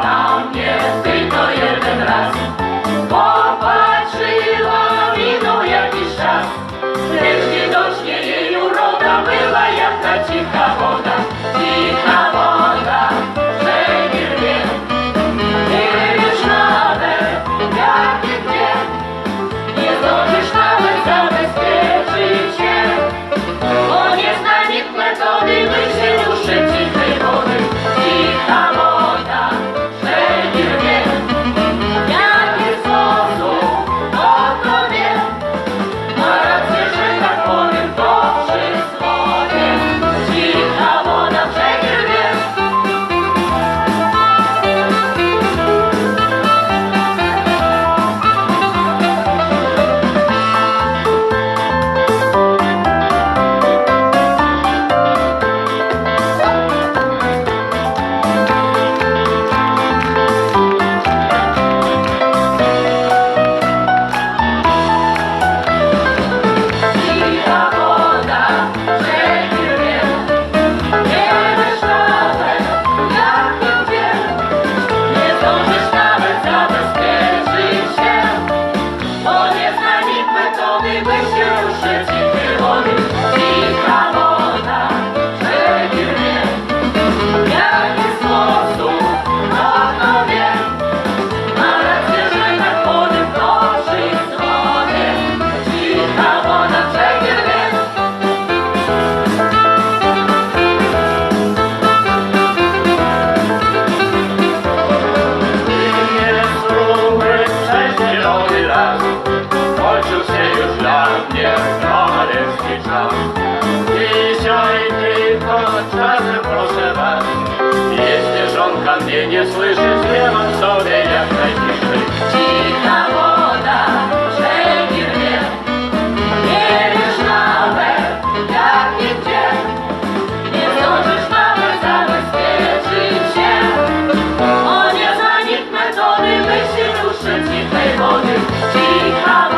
na mnie tylko jeden raz. Popatrzyła, minął jakiś czas, lecz widocznie jej uroda była jak ta cicha woda. Cicha woda, że nie wie, nie wiesz nawet jak i gdzie. Nie zdążysz nawet zabezpieczyć się, bo nie zna nikt metody, by się duszyć cichej wody. Cicha woda, że nie wie, w jaki sposób to wie. Ma rację, że tak powiem to przysłowie. Cicha woda, że nie wie. Cicha woda, że nie wie, nie wiesz nawet jak i gdzie. Nie zdążysz nawet zabezpieczyć się, bo nie zna nikt metody, by się ruszyć cichej wody. Cicha woda, że nie wie, w jaki sposób to wie. Ma rację, że tak powiem to przysłowie. Cicha woda, że nie wie. Nie spróbuj przez zielony las, skończył się już dla mnie kawalerski czas. Dzisiaj tylko czasem proszę was, jeśli żonka mnie nie słyszy, śpiewam sobie jak najciszej. Cicha woda, że nie wie, nie wiesz nawet jak i gdzie. Nie zdążysz nawet zabezpieczyć się, bo nie zna nikt metody, by się duszyć cichej wody. Cicha